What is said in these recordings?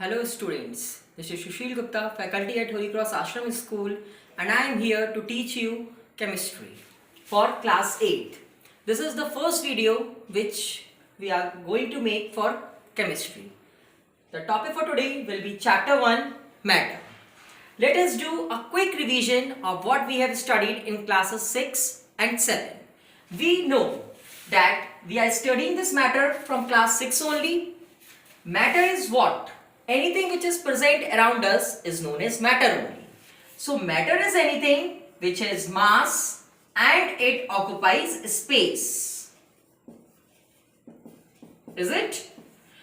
Hello students, this is Sushil Gupta, faculty at Holy Cross Ashram School, and I am here to teach you chemistry for class 8. This is the first video which we are going to make for chemistry. The topic for today will be chapter 1, matter. Let us do a quick revision of what we have studied in classes 6 and 7. We know that we are studying this matter from class 6 only. Matter is what? Anything which is present around us is known as matter only. So matter is anything which has mass and it occupies space. Is it?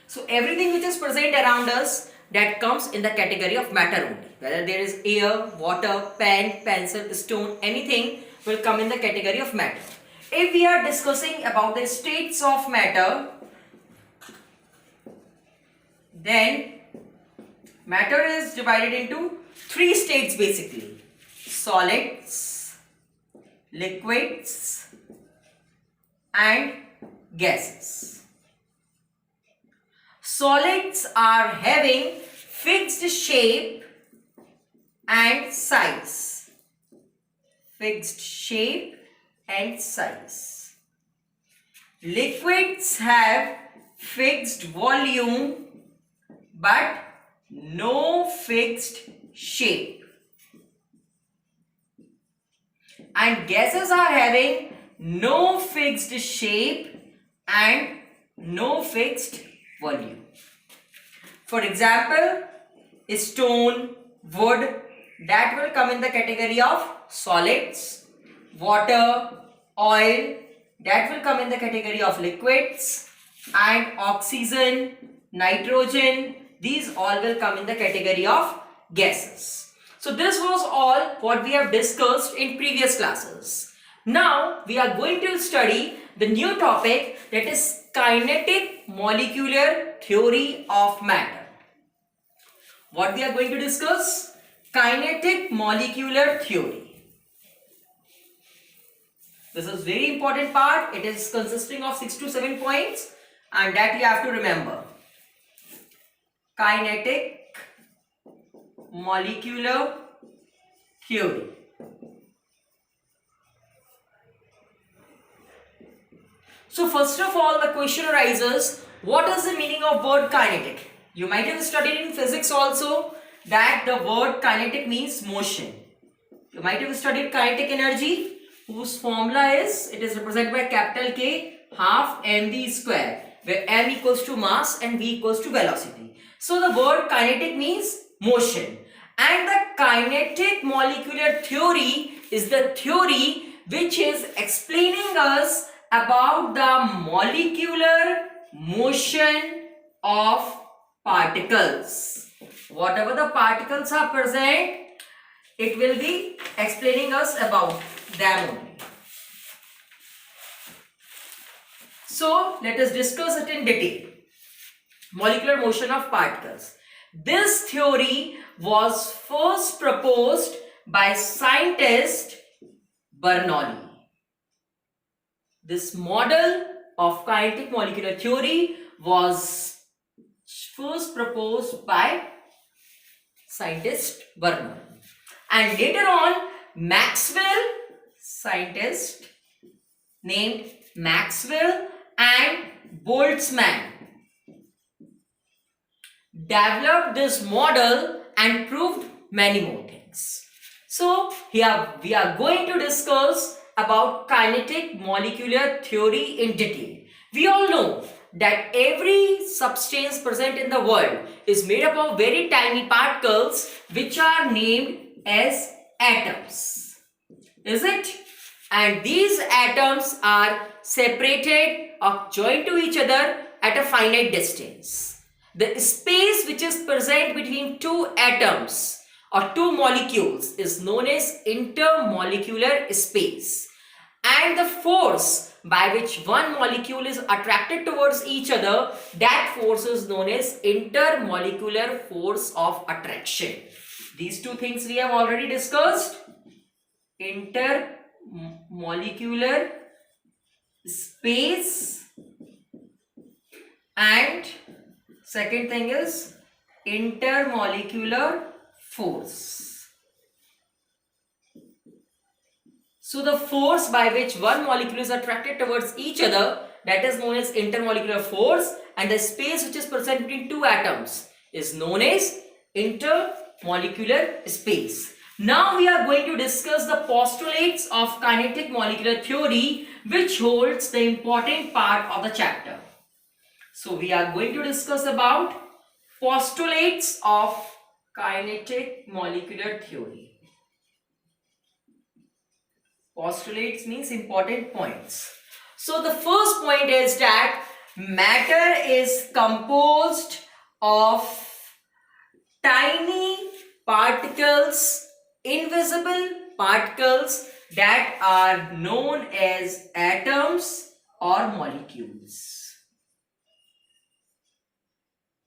So everything which is present around us, that comes in the category of matter only. Whether there is air, water, pen, pencil, stone, anything will come in the category of matter. If we are discussing about the states of matter, then matter is divided into three states basically: solids, liquids, and gases. Solids are having fixed shape and size. Fixed shape and size. Liquids have fixed volume but no fixed shape. And gases are having no fixed shape and no fixed volume. For example, stone, wood, that will come in the category of solids. Water, oil, that will come in the category of liquids. And oxygen, nitrogen, these all will come in the category of gases. So this was all what we have discussed in previous classes. Now we are going to study the new topic, that is kinetic molecular theory of matter. What we are going to discuss? Kinetic molecular theory. This is very important part. It is consisting of 6 to 7 points, and that you have to remember. Kinetic molecular theory. So first of all, the question arises, what is the meaning of word kinetic? You might have studied in physics also that the word kinetic means motion. You might have studied kinetic energy, whose formula is, it is represented by capital K, half mv square, where m equals to mass and v equals to velocity. So the word kinetic means motion, and the kinetic molecular theory is the theory which is explaining us about the molecular motion of particles. Whatever the particles are present, it will be explaining us about them only. So let us discuss it in detail. Molecular motion of particles. This theory was first proposed by scientist Bernoulli. This model of kinetic molecular theory was first proposed by scientist Bernoulli. And later on, Maxwell, scientist named Maxwell, and Boltzmann developed this model and proved many more things. So here we are going to discuss about kinetic molecular theory in detail. We all know that every substance present in the world is made up of very tiny particles which are named as atoms. Is it? And these atoms are separated or joined to each other at a finite distance. The space which is present between two atoms or two molecules is known as intermolecular space. And the force by which one molecule is attracted towards each other, that force is known as intermolecular force of attraction. These two things we have already discussed. Intermolecular space, and second thing is intermolecular force. So the force by which one molecule is attracted towards each other, that is known as intermolecular force, and the space which is present between two atoms is known as intermolecular space. Now we are going to discuss the postulates of kinetic molecular theory, which holds the important part of the chapter. So we are going to discuss about postulates of kinetic molecular theory. Postulates means important points. So the first point is that matter is composed of tiny particles, invisible particles that are known as atoms or molecules.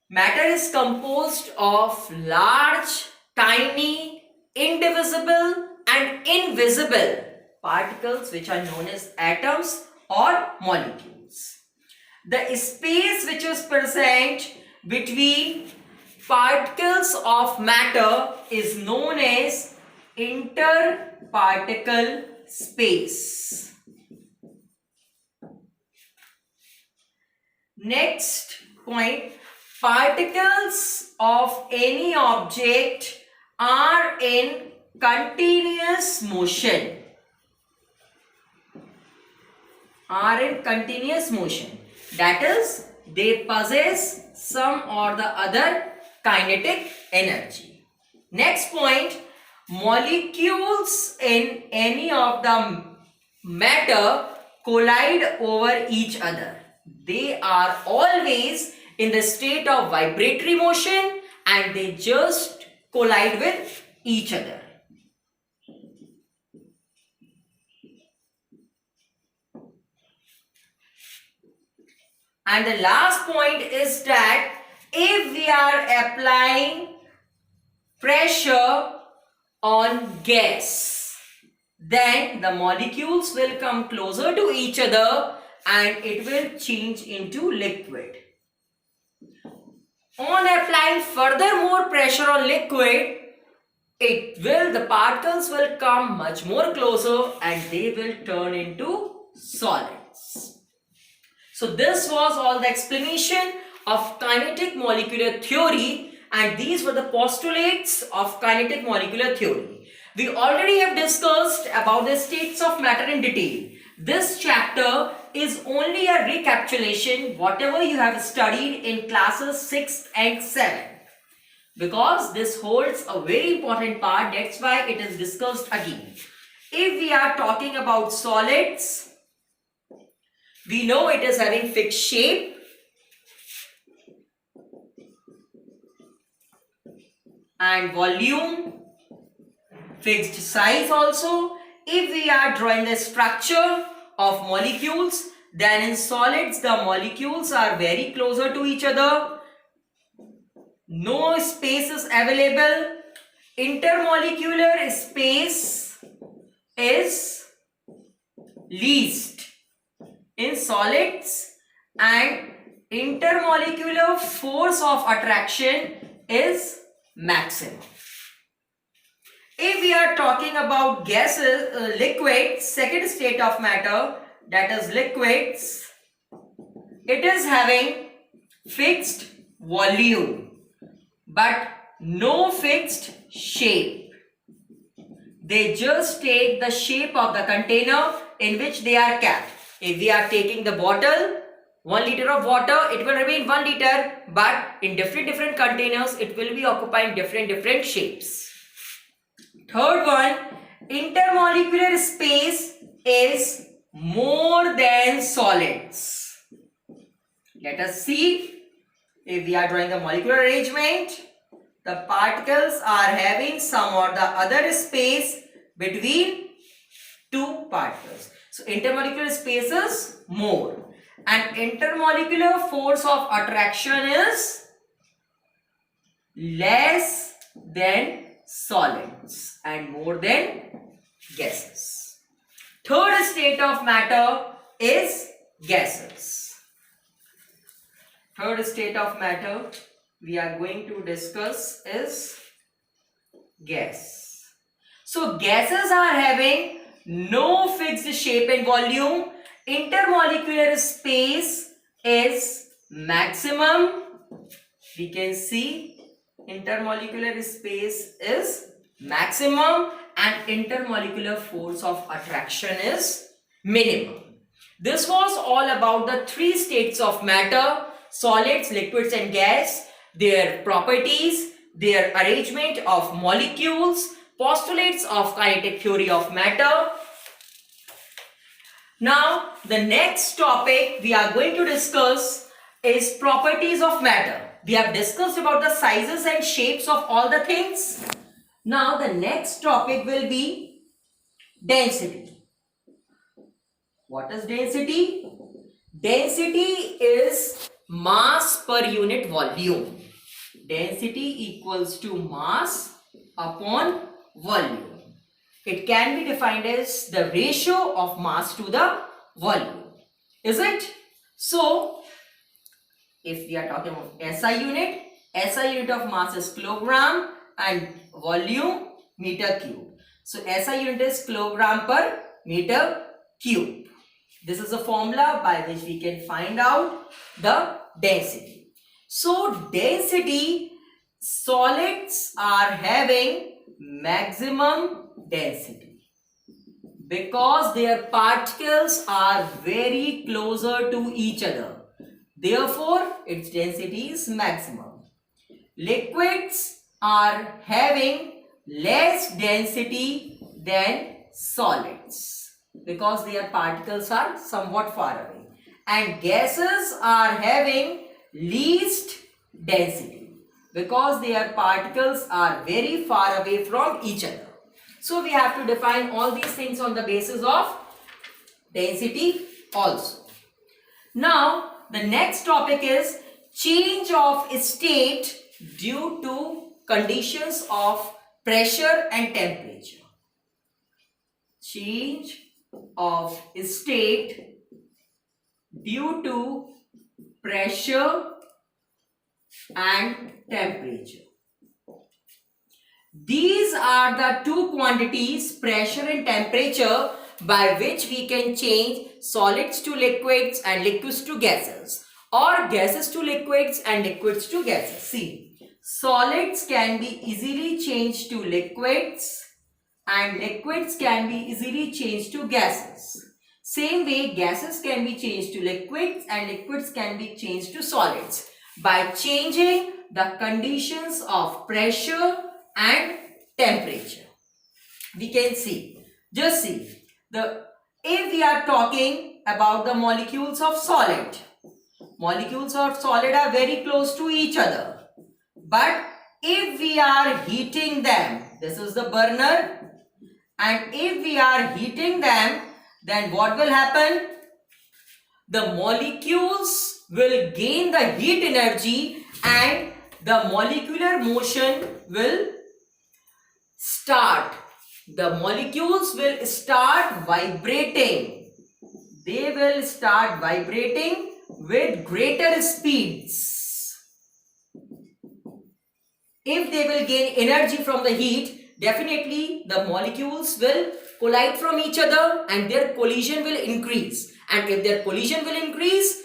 Matter is composed of large, tiny, indivisible and invisible particles which are known as atoms or molecules. The space which is present between particles of matter is known as interparticle space. Next point, particles of any object are in continuous motion. That is, they possess some or the other kinetic energy. Next point, molecules in any of the matter collide over each other. They are always in the state of vibratory motion and they just collide with each other. And the last point is that if we are applying pressure on gas, then the molecules will come closer to each other and it will change into liquid. On applying further more pressure on liquid, the particles will come much more closer and they will turn into solids. So this was all the explanation of kinetic molecular theory, and these were the postulates of kinetic molecular theory. We already have discussed about the states of matter in detail. This chapter is only a recapitulation whatever you have studied in classes 6 and 7. Because this holds a very important part, that's why it is discussed again. If we are talking about solids, we know it is having fixed shape, and volume, fixed size also. If we are drawing the structure of molecules, then in solids the molecules are very closer to each other. No space is available. Intermolecular space is least in solids and intermolecular force of attraction is maximum. If we are talking about gases, liquids, second state of matter, that is liquids, it is having fixed volume but no fixed shape. They just take the shape of the container in which they are kept. If we are taking the bottle, 1 liter of water, it will remain 1 liter, but in different containers, it will be occupying different shapes. Third one, intermolecular space is more than solids. Let us see. If we are drawing the molecular arrangement, the particles are having some or the other space between two particles. So intermolecular space is more, and intermolecular force of attraction is less than solids and more than gases. Third state of matter is gases. Third state of matter we are going to discuss is gas. So gases are having no fixed shape and volume. Intermolecular space is maximum. We can see intermolecular space is maximum and intermolecular force of attraction is minimum. This was all about the three states of matter: solids, liquids and gas, their properties, their arrangement of molecules, postulates of kinetic theory of matter. Now, the next topic we are going to discuss is properties of matter. We have discussed about the sizes and shapes of all the things. Now, the next topic will be density. What is density? Density is mass per unit volume. Density equals to mass upon volume. It can be defined as the ratio of mass to the volume. Is it? So, if we are talking about SI unit of mass is kilogram and volume meter cube. So, SI unit is kilogram per meter cube. This is a formula by which we can find out the density. So, density, solids are having maximum density because their particles are very closer to each other. Therefore, its density is maximum. Liquids are having less density than solids because their particles are somewhat far away, and gases are having least density because their particles are very far away from each other. So we have to define all these things on the basis of density also. Now the next topic is change of state due to conditions of pressure and temperature. Change of state due to pressure and temperature. These are the two quantities, pressure and temperature, by which we can change solids to liquids and liquids to gases, or gases to liquids and liquids to gases. See, solids can be easily changed to liquids and liquids can be easily changed to gases. Same way, gases can be changed to liquids and liquids can be changed to solids by changing the conditions of pressure and temperature. We can see, just see, if we are talking about the molecules of solid are very close to each other. But if we are heating them, this is the burner, and if we are heating them, then what will happen? The molecules will gain the heat energy and the molecular motion will start. The molecules will start vibrating. They will start vibrating with greater speeds. If they will gain energy from the heat, definitely the molecules will collide from each other and their collision will increase. And if their collision will increase,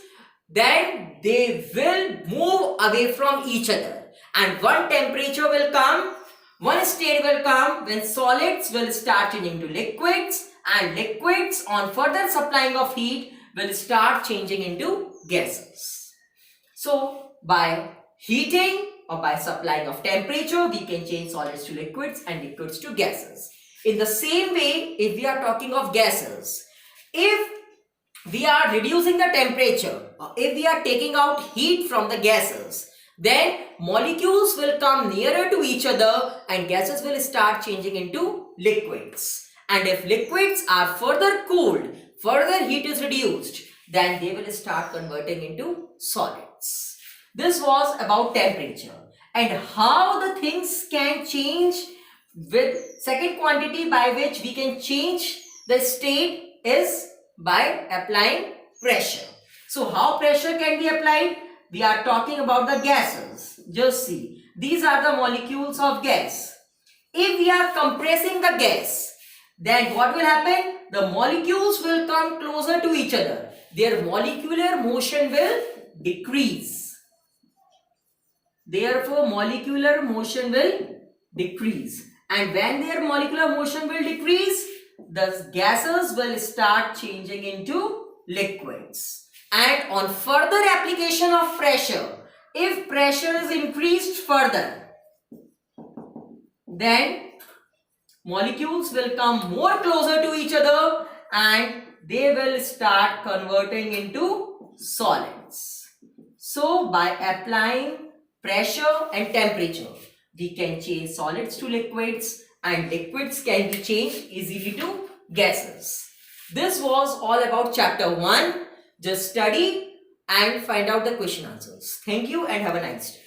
then they will move away from each other. And one temperature will come, one state will come when solids will start changing to liquids, and liquids on further supplying of heat will start changing into gases. So by heating or by supplying of temperature, we can change solids to liquids and liquids to gases. In the same way, if we are talking of gases, if we are reducing the temperature or if we are taking out heat from the gases, then molecules will come nearer to each other and gases will start changing into liquids. And if liquids are further cooled, further heat is reduced, then they will start converting into solids. This was about temperature and how the things can change. With second quantity by which we can change the state is by applying pressure. So how pressure can be applied? we are talking about the gases. Just see, these are the molecules of gas. If we are compressing the gas, then what will happen? The molecules will come closer to each other. Their molecular motion will decrease. Therefore, molecular motion will decrease. And when their molecular motion will decrease, the gases will start changing into liquids. And on further application of pressure, if pressure is increased further, then molecules will come more closer to each other and they will start converting into solids. So by applying pressure and temperature, we can change solids to liquids and liquids can be changed easily to gases. This was all about chapter 1. Just study and find out the question answers. Thank you and have a nice day.